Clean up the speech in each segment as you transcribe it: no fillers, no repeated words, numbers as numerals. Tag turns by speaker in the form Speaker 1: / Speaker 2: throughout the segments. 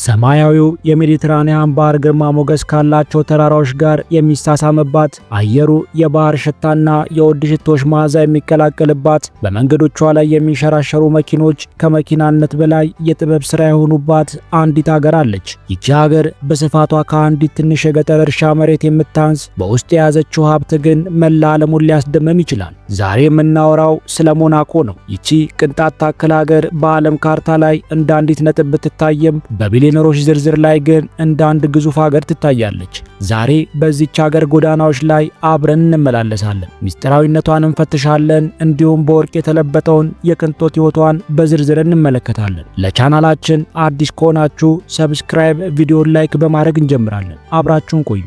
Speaker 1: ሰማያዊው የሜዲትራኒያን ባህር ግርማ ሞገስ ካላቸው ተራራዎች ጋር የሚሳሳምባት፣ አየሩ የባህር ሽታና የውድ ሽቶች መዓዛ የሚቀላቀልባት፣ በመንገዶቿ ላይ የሚንሸራሸሩ መኪኖች ከመኪናነት በላይ የጥበብ ሥራ የሆኑባት አንዲት ሀገር አለች። ይቺ ሀገር በስፋቷ ከአንዲት ትንሽ የገጠር እርሻ መሬት የምታንስ፣ በውስጥ የያዘችው ሀብት ግን መላ ዓለሙን ሊያስደምም ይችላል። ዛሬ የምናወራው ስለ ሞናኮ ነው። ይቺ ቅንጣት ታክል ሀገር በዓለም ካርታ ላይ እንደ አንዲት ነጥብ ብትታየም በቢሊዮነሮች ዝርዝር ላይ ግን እንደ አንድ ግዙፍ ሀገር ትታያለች። ዛሬ በዚች ሀገር ጎዳናዎች ላይ አብረን እንመላለሳለን፣ ሚስጥራዊነቷን እንፈትሻለን፣ እንዲሁም በወርቅ የተለበጠውን የቅንጦት ሕይወቷን በዝርዝር እንመለከታለን። ለቻናላችን አዲስ ከሆናችሁ ሰብስክራይብ፣ ቪዲዮን ላይክ በማድረግ እንጀምራለን። አብራችሁን ቆዩ።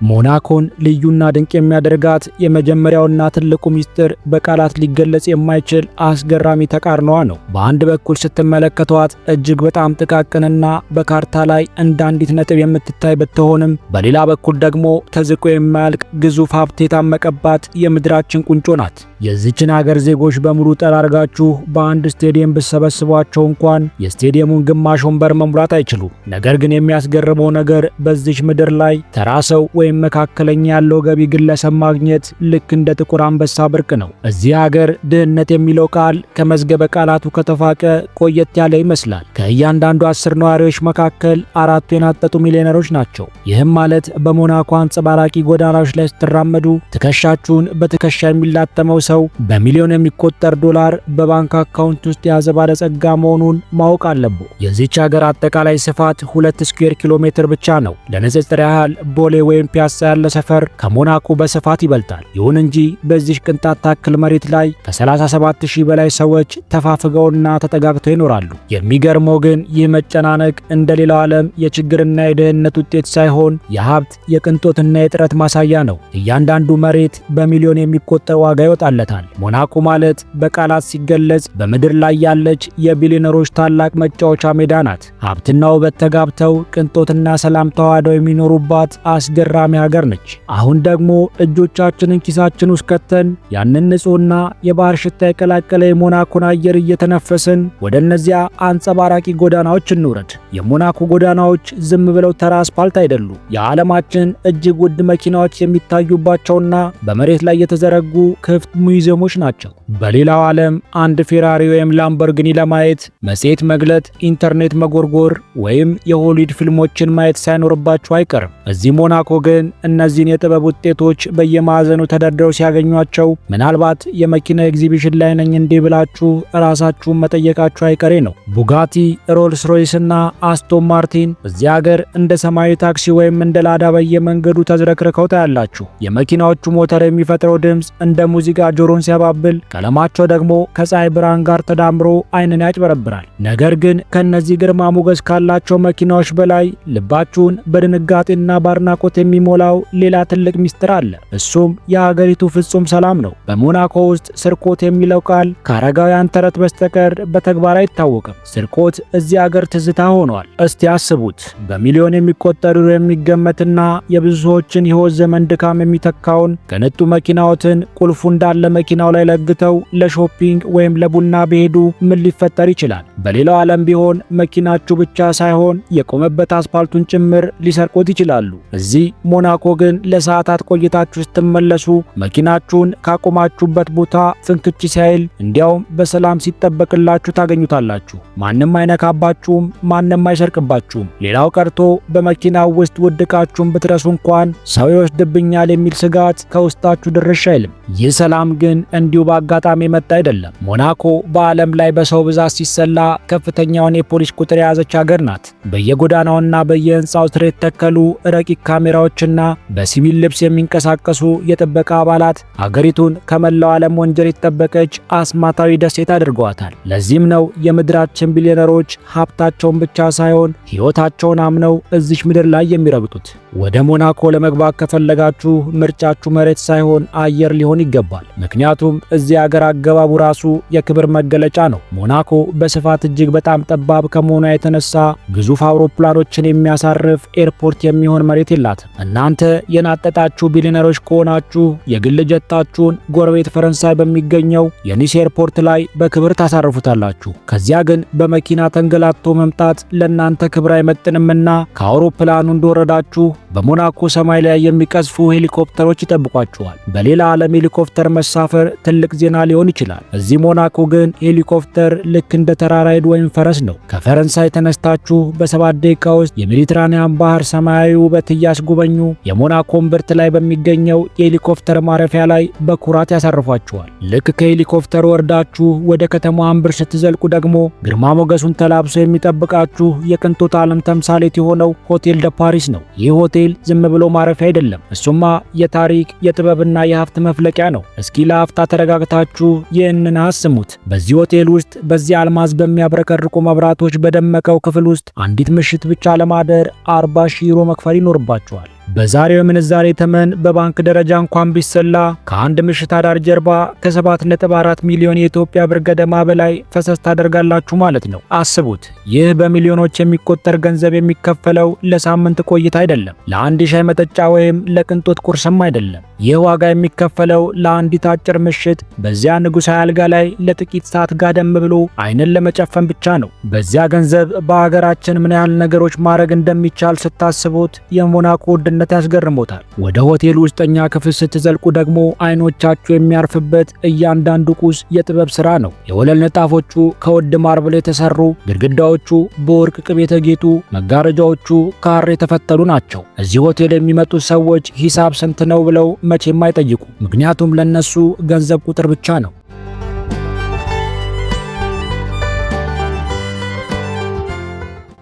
Speaker 1: ሞናኮን ልዩና ድንቅ የሚያደርጋት የመጀመሪያውና ትልቁ ሚስጥር በቃላት ሊገለጽ የማይችል አስገራሚ ተቃርኖዋ ነው። በአንድ በኩል ስትመለከቷት እጅግ በጣም ጥቃቅንና በካርታ ላይ እንደ አንዲት ነጥብ የምትታይ ብትሆንም፣ በሌላ በኩል ደግሞ ተዝቆ የማያልቅ ግዙፍ ሀብት የታመቀባት የምድራችን ቁንጮ ናት። የዚችን ሀገር ዜጎች በሙሉ ጠራርጋችሁ በአንድ ስቴዲየም ብትሰበስቧቸው እንኳን የስቴዲየሙን ግማሽ ወንበር መሙላት አይችሉም። ነገር ግን የሚያስገርመው ነገር በዚች ምድር ላይ ተራ ሰው ወይም መካከለኛ ያለው ገቢ ግለሰብ ማግኘት ልክ እንደ ጥቁር አንበሳ ብርቅ ነው። እዚህ ሀገር ድህነት የሚለው ቃል ከመዝገበ ቃላቱ ከተፋቀ ቆየት ያለ ይመስላል። ከእያንዳንዱ 10 ነዋሪዎች መካከል 4 የናጠጡ ሚሊዮነሮች ናቸው። ይህም ማለት በሞናኮ አንጸባራቂ ጎዳናዎች ላይ ስትራመዱ ትከሻችሁን በትከሻ የሚላተመው ሰው በሚሊዮን የሚቆጠር ዶላር በባንክ አካውንት ውስጥ የያዘ ባለጸጋ መሆኑን ማወቅ አለብዎ። የዚች ሀገር አጠቃላይ ስፋት 2 ስኩዌር ኪሎ ሜትር ብቻ ነው። ለንጽጽር ያህል ቦሌ ወይም ፒያሳ ያለ ሰፈር ከሞናኮ በስፋት ይበልጣል። ይሁን እንጂ በዚህ ቅንጣት ታክል መሬት ላይ ከ37000 በላይ ሰዎች ተፋፍገውና ተጠጋግተው ይኖራሉ። የሚገርመው ግን ይህ መጨናነቅ እንደሌላው ዓለም የችግርና የድህነት ውጤት ሳይሆን የሀብት የቅንጦትና የጥረት ማሳያ ነው። እያንዳንዱ መሬት በሚሊዮን የሚቆጠር ዋጋ ይወጣለታል። ሞናኮ ማለት በቃላት ሲገለጽ በምድር ላይ ያለች የቢሊዮነሮች ታላቅ መጫወቻ ሜዳ ናት። ሀብትና ውበት ተጋብተው ቅንጦትና ሰላም ተዋህደው የሚኖሩባት አስገራሚ ሀገር ነች። አሁን ደግሞ እጆቻችንን ኪሳችን ውስጥ ከተን ያንን ንጹህና የባህር ሽታ የቀላቀለ የሞናኮን አየር እየተነፈስን ወደ እነዚያ አንጸባራቂ ጎዳናዎች እንውረድ። የሞናኮ ጎዳናዎች ዝም ብለው ተራ አስፓልት አይደሉም። የዓለማችን እጅግ ውድ መኪናዎች የሚታዩባቸውና በመሬት ላይ የተዘረጉ ክፍት ሙዚየሞች ናቸው። በሌላው ዓለም አንድ ፌራሪ ወይም ላምቦርጊኒ ለማየት መጽሔት መግለጥ፣ ኢንተርኔት መጎርጎር ወይም የሆሊውድ ፊልሞችን ማየት ሳይኖርባቸው አይቀርም። እዚህ ሞናኮ ግን እነዚህን የጥበብ ውጤቶች በየማዕዘኑ ተደርድረው ሲያገኟቸው ምናልባት የመኪና ኤግዚቢሽን ላይ ነኝ እንዴ ብላችሁ ራሳችሁን መጠየቃችሁ አይቀሬ ነው። ቡጋቲ፣ ሮልስ ሮይስ እና አስቶን ማርቲን እዚህ ሀገር እንደ ሰማያዊ ታክሲ ወይም እንደ ላዳ በየመንገዱ ተዝረክርከው ታያላችሁ። የመኪናዎቹ ሞተር የሚፈጥረው ድምፅ እንደ ሙዚቃ ጆሮን ሲያባብል፣ ቀለማቸው ደግሞ ከፀሐይ ብርሃን ጋር ተዳምሮ ዓይንን ያጭበረብራል። ነገር ግን ከነዚህ ግርማ ሞገስ ካላቸው መኪናዎች በላይ ልባችሁን በድንጋጤና ባድናቆት የሚሞላው ሌላ ትልቅ ሚስጥር አለ። እሱም የሀገሪቱ ፍጹም ሰላም ነው። በሞናኮ ውስጥ ስርቆት የሚለው ቃል ከአረጋውያን ተረት በስተቀር በተግባር አይታወቅም። ስርቆት እዚህ ሀገር ትዝታ ሆኗል። እስቲ አስቡት፣ በሚሊዮን የሚቆጠሩ የሚገመትና የብዙ ሰዎችን ሕይወት ዘመን ድካም የሚተካውን ቅንጡ መኪናዎትን ቁልፉ እንዳለ መኪናው ላይ ለግተው ለሾፒንግ ወይም ለቡና ቢሄዱ ምን ሊፈጠር ይችላል? በሌላው ዓለም ቢሆን መኪናችሁ ብቻ ሳይሆን የቆመበት አስፓልቱን ጭምር ሊሰርቆት ይችላሉ። እዚህ ሞናኮ ግን ለሰዓታት ቆይታችሁ ስትመለሱ መኪናችሁን ካቆማችሁበት ቦታ ፍንክች ሲያይል እንዲያውም በሰላም ሲጠበቅላችሁ ታገኙታላችሁ። ማንም አይነካባችሁም፣ ማንም አይሰርቅባችሁም። ሌላው ቀርቶ በመኪናው ውስጥ ውድ ዕቃችሁን ብትረሱ እንኳን ሰው ይወስድብኛል የሚል ስጋት ከውስጣችሁ ድርሽ አይልም። ይህ ሰላም ግን እንዲሁ በአጋጣሚ የመጣ አይደለም። ሞናኮ በዓለም ላይ በሰው ብዛት ሲሰላ ከፍተኛውን የፖሊስ ቁጥር የያዘች ሀገር ናት። በየጎዳናውና በየህንፃው ስር የተተከሉ ረቂቅ ካሜራዎችና በሲቪል ልብስ የሚንቀሳቀሱ የጥበቃ አባላት ሀገሪቱን ከመላው ዓለም ወንጀል የተጠበቀች አስማታዊ ደሴት አድርገዋታል። ለዚህም ነው የምድራችን ቢሊዮነሮች ሀብታቸውን ብቻ ሳይሆን ሕይወታቸውን አምነው እዚች ምድር ላይ የሚረግጡት። ወደ ሞናኮ ለመግባት ከፈለጋችሁ ምርጫችሁ መሬት ሳይሆን አየር ሊሆን ይገባል። ምክንያቱም እዚህ ሀገር አገባቡ ራሱ የክብር መገለጫ ነው። ሞናኮ በስፋት እጅግ በጣም ጠባብ ከመሆኗ የተነሳ ግዙፍ አውሮፕላኖችን የሚያሳርፍ ኤርፖርት የሚሆን መሬት የላትም። እናንተ የናጠጣችሁ ቢሊነሮች ከሆናችሁ የግል ጀታችሁን ጎረቤት ፈረንሳይ በሚገኘው የኒስ ኤርፖርት ላይ በክብር ታሳርፉታላችሁ። ከዚያ ግን በመኪና ተንገላቶ መምጣት ለእናንተ ክብር አይመጥንምና ከአውሮፕላኑ እንደወረዳችሁ በሞናኮ ሰማይ ላይ የሚቀዝፉ ሄሊኮፕተሮች ይጠብቋችኋል። በሌላ ዓለም ሄሊኮፕተር መሳፈር ትልቅ ዜና ሊሆን ይችላል። እዚህ ሞናኮ ግን ሄሊኮፕተር ልክ እንደ ተራ ራይድ ወይም ፈረስ ነው። ከፈረንሳይ ተነስታችሁ በ7 ደቂቃ ውስጥ የሜዲትራኒያን ባህር ሰማያዊ ውበት እያስጎበኙ የሞናኮ እምብርት ላይ በሚገኘው የሄሊኮፕተር ማረፊያ ላይ በኩራት ያሳርፏችኋል። ልክ ከሄሊኮፕተር ወርዳችሁ ወደ ከተማዋ እምብርት ስትዘልቁ ደግሞ ግርማ ሞገሱን ተላብሶ የሚጠብቃችሁ የቅንጦት ዓለም ተምሳሌት የሆነው ሆቴል ደ ፓሪስ ነው። ይህ ሆቴል ዝም ብሎ ማረፊያ አይደለም። እሱማ የታሪክ የጥበብና የሀብት መፍለቂያ ነው። እስኪ ለአፍታ ተረጋግታችሁ ይህንን አስሙት። በዚህ ሆቴል ውስጥ በዚህ አልማዝ በሚያብረቀርቁ መብራቶች በደመቀው ክፍል ውስጥ አንዲት ምሽት ብቻ ለማደር 40,000 ዩሮ መክፈል ይኖርባችኋል። በዛሬው ምንዛሬ ተመን በባንክ ደረጃ እንኳን ቢሰላ ከአንድ ምሽት አዳር ጀርባ ከ7.4 ሚሊዮን የኢትዮጵያ ብር ገደማ በላይ ፈሰስ ታደርጋላችሁ ማለት ነው። አስቡት። ይህ በሚሊዮኖች የሚቆጠር ገንዘብ የሚከፈለው ለሳምንት ቆይታ አይደለም፣ ለአንድ ሻይ መጠጫ ወይም ለቅንጦት ቁርስም አይደለም። ይህ ዋጋ የሚከፈለው ለአንዲት አጭር ምሽት በዚያ ንጉሣዊ አልጋ ላይ ለጥቂት ሰዓት ጋደም ብሎ አይንን ለመጨፈን ብቻ ነው። በዚያ ገንዘብ በአገራችን ምን ያህል ነገሮች ማድረግ እንደሚቻል ስታስቡት የሞናኮ ውድነት ያስገርሞታል። ወደ ሆቴሉ ውስጠኛ ክፍል ስትዘልቁ ደግሞ አይኖቻችሁ የሚያርፍበት እያንዳንዱ ቁስ የጥበብ ሥራ ነው። የወለል ንጣፎቹ ከውድ ማርብል የተሰሩ፣ ግድግዳዎቹ በወርቅ ቅብ የተጌጡ፣ መጋረጃዎቹ ከሐር የተፈተሉ ናቸው። እዚህ ሆቴል የሚመጡት ሰዎች ሂሳብ ስንት ነው ብለው መቼም አይጠይቁ። ምክንያቱም ለነሱ ገንዘብ ቁጥር ብቻ ነው።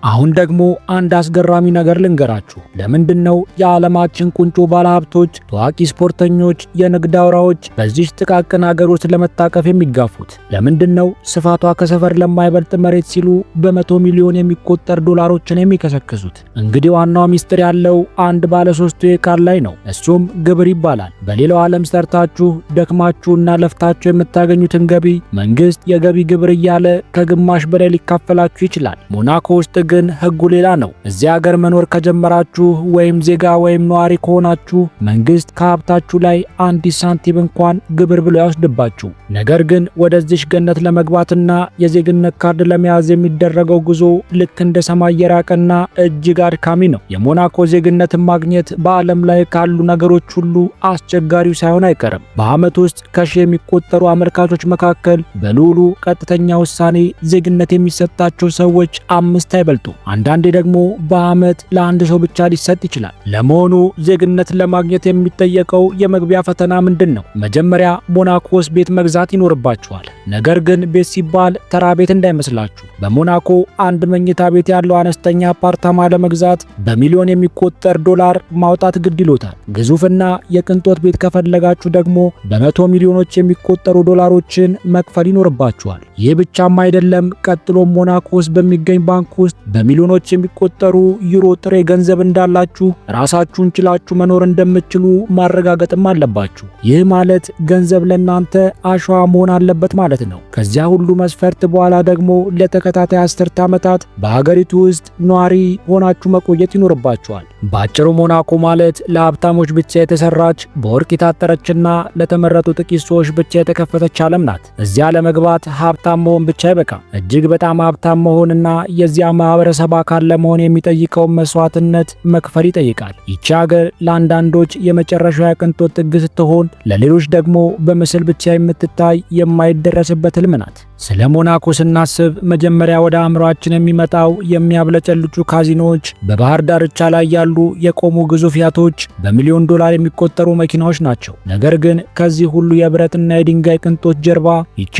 Speaker 1: አሁን ደግሞ አንድ አስገራሚ ነገር ልንገራችሁ። ለምንድነው የዓለማችን ቁንጮ ባለሀብቶች፣ ታዋቂ ስፖርተኞች፣ የንግድ አውራዎች በዚህ ጥቃቅን ሀገር ውስጥ ለመታቀፍ የሚጋፉት? ለምንድነው ስፋቷ ከሰፈር ለማይበልጥ መሬት ሲሉ በ100 ሚሊዮን የሚቆጠር ዶላሮችን የሚከሰክሱት? እንግዲህ ዋናው ሚስጥር ያለው አንድ ባለ 3 ሄክታር ላይ ነው። እሱም ግብር ይባላል። በሌላው ዓለም ሰርታችሁ ደክማችሁና ለፍታችሁ የምታገኙትን ገቢ መንግስት የገቢ ግብር እያለ ከግማሽ በላይ ሊካፈላችሁ ይችላል። ሞናኮ ውስጥ ግን ህጉ ሌላ ነው። እዚህ ሀገር መኖር ከጀመራችሁ ወይም ዜጋ ወይም ነዋሪ ከሆናችሁ መንግስት ከሀብታችሁ ላይ አንዲት ሳንቲም እንኳን ግብር ብሎ ያወስድባችሁ። ነገር ግን ወደዚህ ገነት ለመግባትና የዜግነት ካርድ ለመያዝ የሚደረገው ጉዞ ልክ እንደ ሰማይ የራቀና እጅግ አድካሚ ነው። የሞናኮ ዜግነትን ማግኘት በዓለም ላይ ካሉ ነገሮች ሁሉ አስቸጋሪው ሳይሆን አይቀርም። በዓመት ውስጥ ከሺህ የሚቆጠሩ አመልካቾች መካከል በልዑሉ ቀጥተኛ ውሳኔ ዜግነት የሚሰጣቸው ሰዎች 5 አይበልጡ። አንዳንዴ ደግሞ በዓመት ለአንድ ሰው ብቻ ሊሰጥ ይችላል። ለመሆኑ ዜግነት ለማግኘት የሚጠየቀው የመግቢያ ፈተና ምንድን ነው? መጀመሪያ ሞናኮ ውስጥ ቤት መግዛት ይኖርባችኋል። ነገር ግን ቤት ሲባል ተራ ቤት እንዳይመስላችሁ። በሞናኮ አንድ መኝታ ቤት ያለው አነስተኛ አፓርታማ ለመግዛት በሚሊዮን የሚቆጠር ዶላር ማውጣት ግድ ይሎታል። ግዙፍና የቅንጦት ቤት ከፈለጋችሁ ደግሞ በ100 ሚሊዮኖች የሚቆጠሩ ዶላሮችን መክፈል ይኖርባችኋል። ይህ ብቻም አይደለም። ቀጥሎ ሞናኮ ውስጥ በሚገኝ ባንክ ውስጥ በሚሊዮኖች የሚቆጠሩ ዩሮ ጥሬ ገንዘብ እንዳላችሁ፣ ራሳችሁን ችላችሁ መኖር እንደምትችሉ ማረጋገጥም አለባችሁ። ይህ ማለት ገንዘብ ለእናንተ አሸዋ መሆን አለበት ማለት ነው። ከዚያ ሁሉ መስፈርት በኋላ ደግሞ ለተከታታይ 10 ዓመታት በሀገሪቱ ውስጥ ነዋሪ ሆናችሁ መቆየት ይኖርባችኋል። ባጭሩ ሞናኮ ማለት ለሀብታሞች ብቻ የተሰራች በወርቅ የታጠረችና ለተመረጡ ጥቂት ሰዎች ብቻ የተከፈተች ዓለም ናት። እዚያ ለመግባት ሀብታም መሆን ብቻ አይበቃም። እጅግ በጣም ሀብታም መሆንና የዚያ ማህበረሰብ አካል ለመሆን የሚጠይቀውን መስዋዕትነት መክፈል ይጠይቃል። ይቺ ሀገር ለአንዳንዶች የመጨረሻው የቅንጦት ጥግ ስትሆን፣ ለሌሎች ደግሞ በምስል ብቻ የምትታይ የማይደረስበት ህልም ናት። ስለ ሞናኮ ስናስብ መጀመሪያ ወደ አእምሯችን የሚመጣው የሚያብለጨልጩ ካዚኖዎች፣ በባህር ዳርቻ ላይ ያሉ የቆሙ ግዙፍ ያቶች፣ በሚሊዮን ዶላር የሚቆጠሩ መኪናዎች ናቸው። ነገር ግን ከዚህ ሁሉ የብረትና የድንጋይ ቅንጦት ጀርባ ይቺ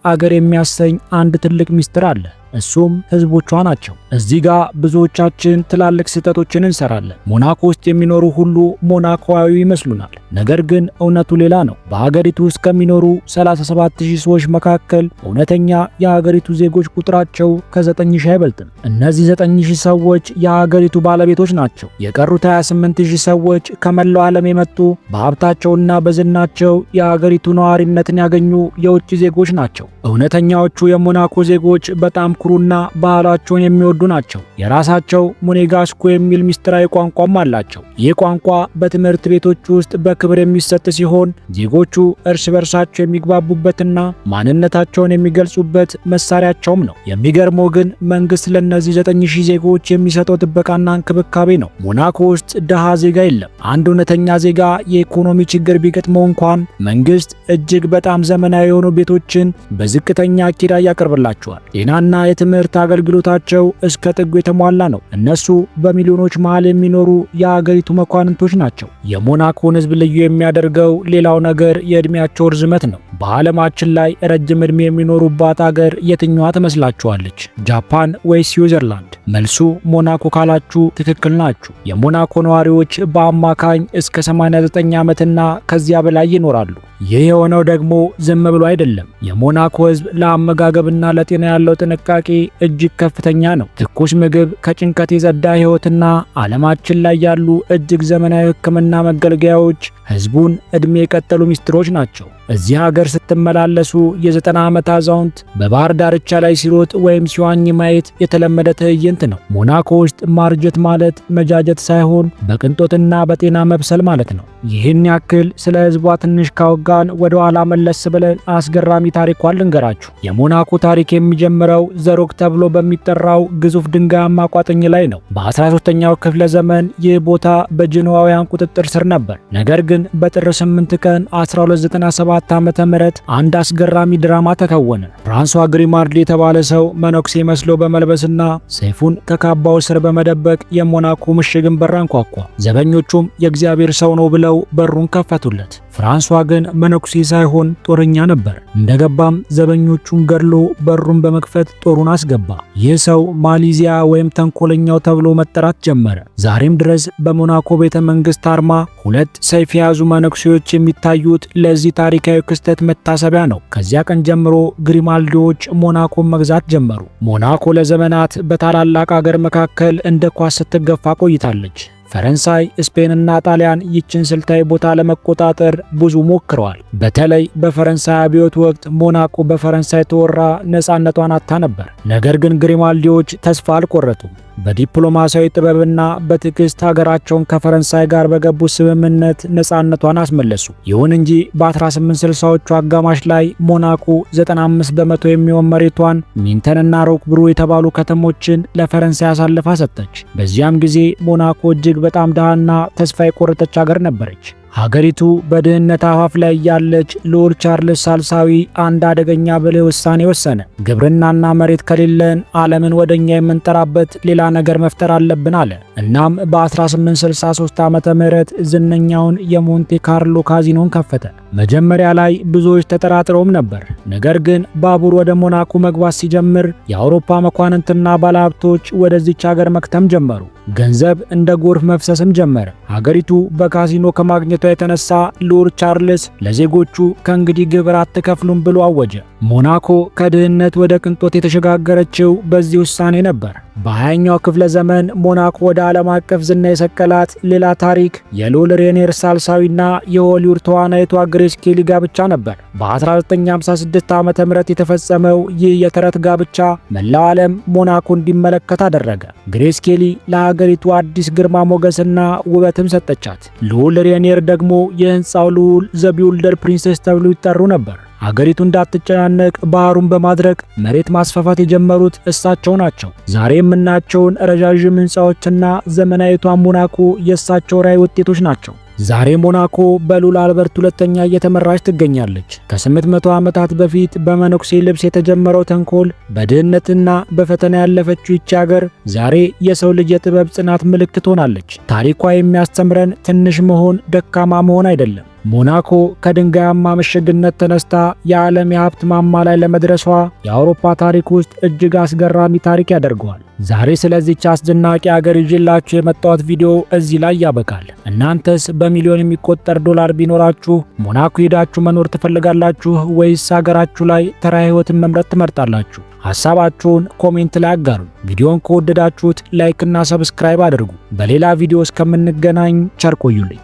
Speaker 1: ሀገር የሚያሰኝ አንድ ትልቅ ሚስጥር አለ። እሱም ህዝቦቿ ናቸው። እዚህ ጋር ብዙዎቻችን ትላልቅ ስህተቶችን እንሰራለን። ሞናኮ ውስጥ የሚኖሩ ሁሉ ሞናኮዊ ይመስሉናል። ነገር ግን እውነቱ ሌላ ነው። በሀገሪቱ ውስጥ ከሚኖሩ 37000 ሰዎች መካከል እውነተኛ የሀገሪቱ ዜጎች ቁጥራቸው ከ9000 አይበልጥም። እነዚህ 9000 ሰዎች የሀገሪቱ ባለቤቶች ናቸው። የቀሩት 28000 ሰዎች ከመላው ዓለም የመጡ በሀብታቸውና በዝናቸው የሀገሪቱ ነዋሪነትን ያገኙ የውጭ ዜጎች ናቸው። እውነተኛዎቹ የሞናኮ ዜጎች በጣም ኩሩና ባህላቸውን የሚወዱ ናቸው። የራሳቸው ሞኔጋስኮ የሚል ሚስጥራዊ ቋንቋም አላቸው። ይህ ቋንቋ በትምህርት ቤቶች ውስጥ በክብር የሚሰጥ ሲሆን ዜጎቹ እርስ በርሳቸው የሚግባቡበትና ማንነታቸውን የሚገልጹበት መሳሪያቸውም ነው። የሚገርመው ግን መንግስት ለነዚህ 9000 ዜጎች የሚሰጠው ጥበቃና እንክብካቤ ነው። ሞናኮ ውስጥ ድሃ ዜጋ የለም። አንድ እውነተኛ ዜጋ የኢኮኖሚ ችግር ቢገጥመው እንኳን መንግስት እጅግ በጣም ዘመናዊ የሆኑ ቤቶችን በዝቅተኛ ኪራይ ያቀርብላቸዋል። ጤናና የትምህርት አገልግሎታቸው እስከ ጥጉ የተሟላ ነው። እነሱ በሚሊዮኖች መሃል የሚኖሩ የሀገሪቱ መኳንንቶች ናቸው። የሞናኮን ህዝብ ልዩ የሚያደርገው ሌላው ነገር የእድሜያቸው ርዝመት ነው። በዓለማችን ላይ ረጅም ዕድሜ የሚኖሩባት ሀገር የትኛዋ ትመስላችኋለች? ጃፓን ወይስ ስዊዘርላንድ? መልሱ ሞናኮ ካላችሁ ትክክል ናችሁ። የሞናኮ ነዋሪዎች በአማካኝ እስከ 89 ዓመትና ከዚያ በላይ ይኖራሉ። ይህ የሆነው ደግሞ ዝም ብሎ አይደለም። የሞናኮ ህዝብ ለአመጋገብና ለጤና ያለው ጥንቃቄ እጅግ ከፍተኛ ነው። ትኩስ ምግብ፣ ከጭንቀት የጸዳ ህይወትና ዓለማችን ላይ ያሉ እጅግ ዘመናዊ ሕክምና መገልገያዎች ህዝቡን ዕድሜ የቀጠሉ ሚስጥሮች ናቸው። እዚህ ሀገር ስትመላለሱ የ90 ዓመት አዛውንት በባህር ዳርቻ ላይ ሲሮጥ ወይም ሲዋኝ ማየት የተለመደ ትዕይንት ነው። ሞናኮ ውስጥ ማርጀት ማለት መጃጀት ሳይሆን በቅንጦትና በጤና መብሰል ማለት ነው። ይህን ያክል ስለ ህዝቧ ትንሽ ካወጋን ወደ ኋላ መለስ ብለን አስገራሚ ታሪኳን ልንገራችሁ። የሞናኮ ታሪክ የሚጀምረው ዘሮክ ተብሎ በሚጠራው ግዙፍ ድንጋያማ ቋጥኝ ላይ ነው። በ13ኛው ክፍለ ዘመን ይህ ቦታ በጀኖዋውያን ቁጥጥር ስር ነበር። ነገር ግን በጥር 8 ቀን 1297 ዓመተ ምህረት አንድ አስገራሚ ድራማ ተከወነ። ፍራንሷ ግሪማርድ የተባለ ሰው መነኩሴ መስሎ በመልበስና ሰይፉን ከካባው ስር በመደበቅ የሞናኮ ምሽግን በር አንኳኳ። ዘበኞቹም የእግዚአብሔር ሰው ነው ብለው በሩን ከፈቱለት። ፍራንሷ ግን መነኩሴ ሳይሆን ጦረኛ ነበር። እንደገባም ዘበኞቹን ገድሎ በሩን በመክፈት ጦሩን አስገባ። ይህ ሰው ማሊዚያ ወይም ተንኮለኛው ተብሎ መጠራት ጀመረ። ዛሬም ድረስ በሞናኮ ቤተ መንግስት አርማ ሁለት ሰይፍ የያዙ መነኩሴዎች የሚታዩት ለዚህ ታሪካዊ ክስተት መታሰቢያ ነው። ከዚያ ቀን ጀምሮ ግሪማልዲዎች ሞናኮን መግዛት ጀመሩ። ሞናኮ ለዘመናት በታላላቅ አገር መካከል እንደ ኳስ ስትገፋ ቆይታለች። ፈረንሳይ፣ ስፔንና ጣሊያን ይችን ስልታዊ ቦታ ለመቆጣጠር ብዙ ሞክረዋል። በተለይ በፈረንሳይ አብዮት ወቅት ሞናኮ በፈረንሳይ ተወራ ነፃነቷን አጥታ ነበር። ነገር ግን ግሪማልዲዎች ተስፋ አልቆረጡም። በዲፕሎማሲያዊ ጥበብና በትዕግስት ሀገራቸውን ከፈረንሳይ ጋር በገቡ ስምምነት ነፃነቷን አስመለሱ። ይሁን እንጂ በ1860ዎቹ አጋማሽ ላይ ሞናኮ 95 በመቶ የሚሆን መሬቷን ሚንተንና ሮክብሩ የተባሉ ከተሞችን ለፈረንሳይ አሳልፋ ሰጠች። በዚያም ጊዜ ሞናኮ እጅግ በጣም ድሃና ተስፋ የቆረጠች ሀገር ነበረች። ሀገሪቱ በድህነት አፋፍ ላይ ያለች ልዑል ቻርልስ ሳልሳዊ አንድ አደገኛ ብልህ ውሳኔ ወሰነ። ግብርናና መሬት ከሌለን ዓለምን ወደኛ የምንጠራበት ሌላ ነገር መፍጠር አለብን አለ። እናም በ1863 ዓመተ ምህረት ዝነኛውን የሞንቴ ካርሎ ካዚኖን ከፈተ። መጀመሪያ ላይ ብዙዎች ተጠራጥረውም ነበር። ነገር ግን ባቡር ወደ ሞናኮ መግባት ሲጀምር የአውሮፓ መኳንንትና ባለሀብቶች ወደዚች ሀገር መክተም ጀመሩ። ገንዘብ እንደ ጎርፍ መፍሰስም ጀመረ። ሀገሪቱ በካዚኖ ከማግኘቷ የተነሳ ልዑል ቻርልስ ለዜጎቹ ከእንግዲህ ግብር አትከፍሉም ብሎ አወጀ። ሞናኮ ከድህነት ወደ ቅንጦት የተሸጋገረችው በዚህ ውሳኔ ነበር። በ20ኛው ክፍለ ዘመን ሞናኮ ወደ ዓለም አቀፍ ዝና የሰቀላት ሌላ ታሪክ የልዑል ሬኔር ሳልሳዊና የሆሊውድ ተዋናይቷ ግሬስ ኬሊ ጋብቻ ነበር። በ1956 ዓመተ ምህረት የተፈጸመው ይህ የተረት ጋብቻ መላው ዓለም ሞናኮ እንዲመለከት አደረገ። ግሬስ ኬሊ ለሀገሪቱ አዲስ ግርማ ሞገስና ውበትም ሰጠቻት። ልዑል ሬኔር ደግሞ የህንፃው ልዑል ዘ ቢውልደር ፕሪንሰስ ተብሎ ይጠሩ ነበር። ሀገሪቱ እንዳትጨናነቅ ባህሩን በማድረግ መሬት ማስፋፋት የጀመሩት እሳቸው ናቸው። ዛሬ የምናያቸውን ረዣዥም ህንፃዎችና ዘመናዊቷን ሞናኮ የእሳቸው ራዕይ ውጤቶች ናቸው። ዛሬ ሞናኮ በልዑል አልበርት ሁለተኛ እየተመራች ትገኛለች። ከ800 ዓመታት በፊት በመነኩሴ ልብስ የተጀመረው ተንኮል በድህነትና በፈተና ያለፈችው ይቺ ሀገር ዛሬ የሰው ልጅ የጥበብ ጽናት ምልክት ሆናለች። ታሪኳ የሚያስተምረን ትንሽ መሆን ደካማ መሆን አይደለም፣ ሞናኮ ከድንጋያማ ምሽግነት ተነስታ የዓለም የሀብት ማማ ላይ ለመድረሷ የአውሮፓ ታሪክ ውስጥ እጅግ አስገራሚ ታሪክ ያደርገዋል። ዛሬ ስለዚህች አስደናቂ ሀገር ይዤላችሁ የመጣሁት ቪዲዮ እዚህ ላይ ያበቃል። እናንተስ በሚሊዮን የሚቆጠር ዶላር ቢኖራችሁ ሞናኮ ሄዳችሁ መኖር ትፈልጋላችሁ ወይስ ሀገራችሁ ላይ ተራ ህይወትን መምረጥ ትመርጣላችሁ? ሐሳባችሁን ኮሜንት ላይ አጋሩ። ቪዲዮን ከወደዳችሁት ላይክ እና ሰብስክራይብ አድርጉ። በሌላ ቪዲዮ እስከምንገናኝ ቸር ቆዩልኝ።